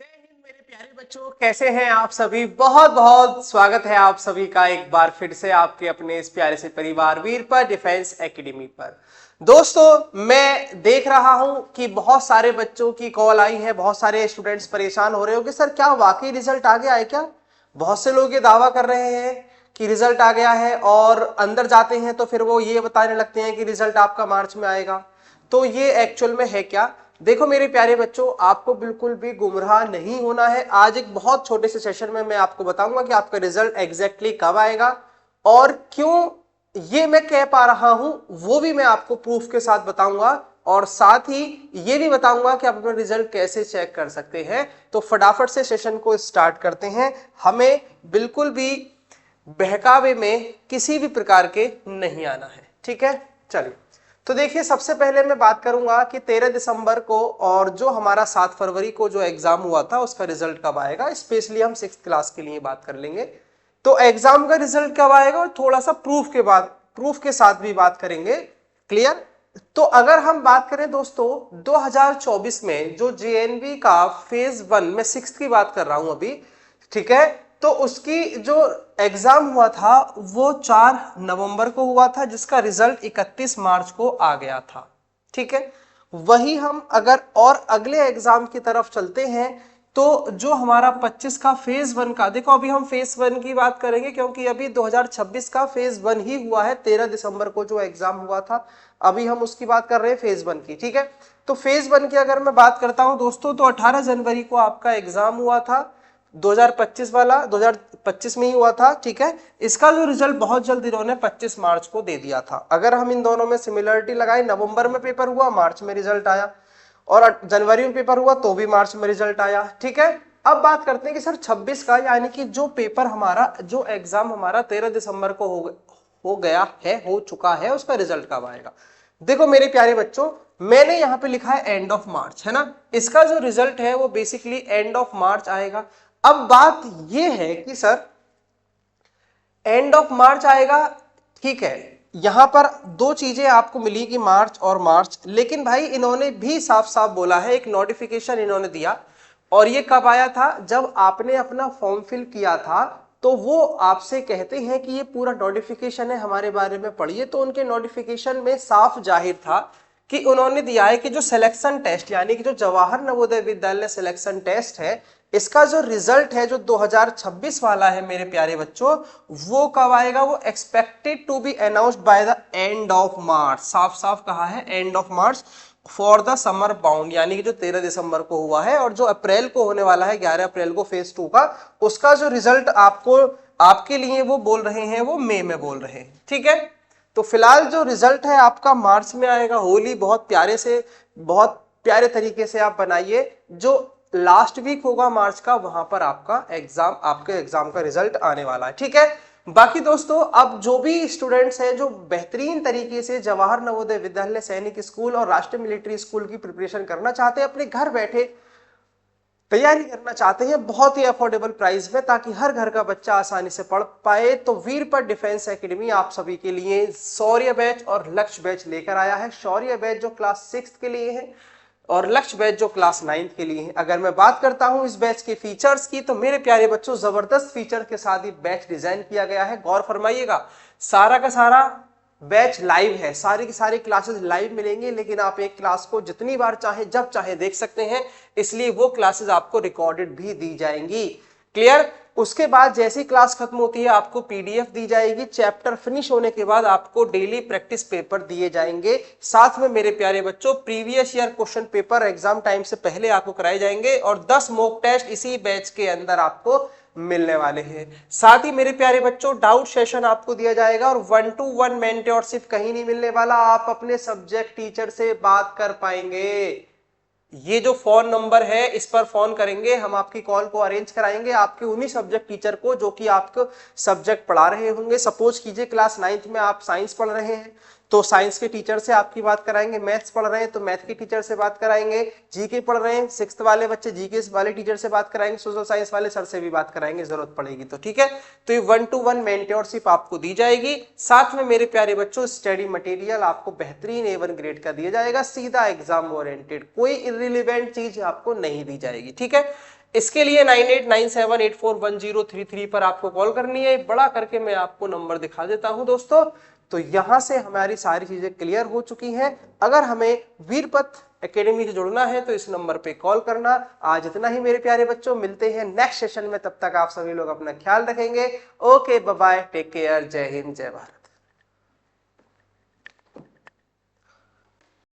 जय हिंद मेरे प्यारे बच्चों, कैसे हैं आप सभी। बहुत बहुत स्वागत है आप सभी का एक बार फिर से आपके अपने इस प्यारे से परिवार वीर पर डिफेंस एकेडमी पर। दोस्तों, मैं देख रहा हूं कि बहुत सारे बच्चों की कॉल आई है, बहुत सारे स्टूडेंट्स परेशान हो रहे हो कि सर क्या वाकई रिजल्ट आ गया है क्या। बहुत से लोग ये दावा कर रहे हैं कि रिजल्ट आ गया है और अंदर जाते हैं तो फिर वो ये बताने लगते हैं कि रिजल्ट आपका मार्च में आएगा। तो ये एक्चुअल में है क्या। देखो मेरे प्यारे बच्चों, आपको बिल्कुल भी गुमराह नहीं होना है। आज एक बहुत छोटे से सेशन में मैं आपको बताऊंगा कि आपका रिजल्ट एग्जैक्टली कब आएगा और क्यों ये मैं कह पा रहा हूं, वो भी मैं आपको प्रूफ के साथ बताऊंगा और साथ ही ये भी बताऊंगा कि आप अपना रिजल्ट कैसे चेक कर सकते हैं। तो फटाफट से सेशन को स्टार्ट करते हैं। हमें बिल्कुल भी बहकावे में किसी भी प्रकार के नहीं आना है, ठीक है। चलिए, तो देखिए सबसे पहले मैं बात करूंगा कि 13 दिसंबर को और जो हमारा 7 फरवरी को जो एग्जाम हुआ था उसका रिजल्ट कब आएगा। स्पेशली हम 6th क्लास के लिए बात कर लेंगे। तो एग्जाम का रिजल्ट कब आएगा और थोड़ा सा प्रूफ के साथ भी बात करेंगे। क्लियर। तो अगर हम बात करें दोस्तों 2024 में जो जेएनवी का फेज 1, मैं 6th की बात कर रहा हूं अभी, ठीक है। तो उसकी जो एग्जाम हुआ था वो 4 नवंबर को हुआ था, जिसका रिजल्ट 31 मार्च को आ गया था, ठीक है। वही हम अगर और अगले एग्जाम की तरफ चलते हैं तो जो हमारा 25 का फेज 1 का, देखो अभी हम फेज 1 की बात करेंगे क्योंकि अभी 2026 का फेज 1 ही हुआ है। 13 दिसंबर को जो एग्जाम हुआ था, अभी हम उसकी बात कर रहे हैं फेज 1 की, ठीक है। तो फेज 1 की अगर मैं बात करता हूं दोस्तों, तो 18 जनवरी को आपका एग्जाम हुआ था। 2025 वाला 2025 में ही हुआ था, ठीक है। इसका जो रिजल्ट बहुत जल्द इन्होंने 25 मार्च को दे दिया था। अगर हम इन दोनों में सिमिलरिटी लगाए, नवंबर में पेपर हुआ, मार्च में रिजल्ट आया, और जनवरी में पेपर हुआ तो भी मार्च में रिजल्ट आया, ठीक है। अब बात करते हैं कि सर 26 का, यानी कि जो पेपर हमारा, जो एग्जाम हमारा 13 दिसंबर को हो गया है, हो चुका है, उसका रिजल्ट कब आएगा। देखो मेरे प्यारे बच्चों, मैंने यहां पे लिखा है एंड ऑफ मार्च, है ना। इसका जो रिजल्ट है वो बेसिकली एंड ऑफ मार्च आएगा। अब बात यह है कि सर एंड ऑफ मार्च आएगा, ठीक है। यहां पर दो चीजें आपको मिली कि मार्च और मार्च, लेकिन भाई इन्होंने भी साफ साफ बोला है, एक नोटिफिकेशन इन्होंने दिया। और ये कब आया था, जब आपने अपना फॉर्म फिल किया था, तो वो आपसे कहते हैं कि ये पूरा नोटिफिकेशन है, हमारे बारे में पढ़िए। तो उनके नोटिफिकेशन में साफ जाहिर था कि उन्होंने दिया है कि जो सिलेक्शन टेस्ट, यानी कि जो जवाहर नवोदय विद्यालय सिलेक्शन टेस्ट है, इसका जो रिजल्ट है जो 2026 वाला है मेरे प्यारे बच्चों, वो कब आएगा, वो expected to be announced by the end of March. साफ साफ कहा है end of March for the summer bound, यानी कि जो 13 दिसंबर को हुआ है और जो अप्रैल को होने वाला है 11 अप्रैल को फेज 2 का, उसका जो रिजल्ट आपको, आपके लिए वो बोल रहे हैं, वो मई में बोल रहे हैं, ठीक है। तो फिलहाल जो रिजल्ट है आपका मार्च में आएगा। होली बहुत प्यारे से, बहुत प्यारे तरीके से आप बनाइए। जो लास्ट वीक होगा मार्च का, वहां पर आपका एग्जाम, आपके एग्जाम का रिजल्ट आने वाला है, ठीक है। बाकी दोस्तों, अब जो भी स्टूडेंट्स हैं जो बेहतरीन तरीके से जवाहर नवोदय विद्यालय सैनिक स्कूल और राष्ट्रीय मिलिट्री स्कूल की प्रिपरेशन करना चाहते हैं, अपने घर बैठे तैयारी करना चाहते हैं बहुत ही अफोर्डेबल प्राइस में, ताकि हर घर का बच्चा आसानी से पढ़ पाए, तो वीरपत डिफेंस एकेडमी आप सभी के लिए शौर्य बैच और लक्ष्य बैच लेकर आया है। शौर्य बैच जो क्लास 6 के लिए है और लक्ष्य बैच जो क्लास 9 के लिए है। अगर मैं बात करता हूं इस बैच के फीचर्स की, तो मेरे प्यारे बच्चों जबरदस्त फीचर के साथ ये बैच डिजाइन किया गया है। गौर फरमाइएगा, सारा का सारा बैच लाइव है, सारी की सारी क्लासेस लाइव मिलेंगी, लेकिन आप एक क्लास को जितनी बार चाहे जब चाहे देख सकते हैं, इसलिए वो क्लासेस आपको रिकॉर्डेड भी दी जाएंगी। क्लियर। उसके बाद जैसी क्लास खत्म होती है आपको पीडीएफ दी जाएगी। चैप्टर फिनिश होने के बाद आपको डेली प्रैक्टिस पेपर दिए जाएंगे। साथ में मेरे प्यारे बच्चों previous year question paper exam time से पहले आपको कराए जाएंगे और 10 मॉक टेस्ट इसी बैच के अंदर आपको मिलने वाले हैं। साथ ही मेरे प्यारे बच्चों डाउट सेशन आपको दिया जाएगा और 1-to-1 मेंटरशिप कहीं नहीं मिलने वाला। आप अपने सब्जेक्ट टीचर से बात कर पाएंगे। ये जो फोन नंबर है इस पर फोन करेंगे, हम आपकी कॉल को अरेंज कराएंगे आपके उन्हीं सब्जेक्ट टीचर को जो कि आपको सब्जेक्ट पढ़ा रहे होंगे। सपोज कीजिए क्लास 9th में आप साइंस पढ़ रहे हैं, तो साइंस के टीचर से आपकी बात कराएंगे। मैथ्स पढ़ रहे हैं तो मैथ के टीचर से बात कराएंगे। जीके पढ़ रहे हैं 6th वाले बच्चे, जीके वाले टीचर से बात कराएंगे। सोशल साइंस वाले सर से भी बात कराएंगे जरूरत पड़ेगी तो, ठीक है। तो ये 1-to-1 मेंटरशिप आपको दी जाएगी। साथ में मेरे प्यारे बच्चों स्टडी मटेरियल आपको बेहतरीन A1 ग्रेड का दिया जाएगा, सीधा एग्जाम ओरिएंटेड, कोई इररिलेवेंट चीज आपको नहीं दी जाएगी, ठीक है। इसके लिए 9897841033 पर आपको कॉल करनी है। बड़ा करके मैं आपको नंबर दिखा देता हूं दोस्तों। तो यहां से हमारी सारी चीजें क्लियर हो चुकी हैं। अगर हमें वीरपथ एकेडमी से जुड़ना है तो इस नंबर पे कॉल करना। आज इतना ही मेरे प्यारे बच्चों, मिलते हैं नेक्स्ट सेशन में। तब तक आप सभी लोग अपना ख्याल रखेंगे। Okay, bye bye, take care, जय हिंद, जय भारत।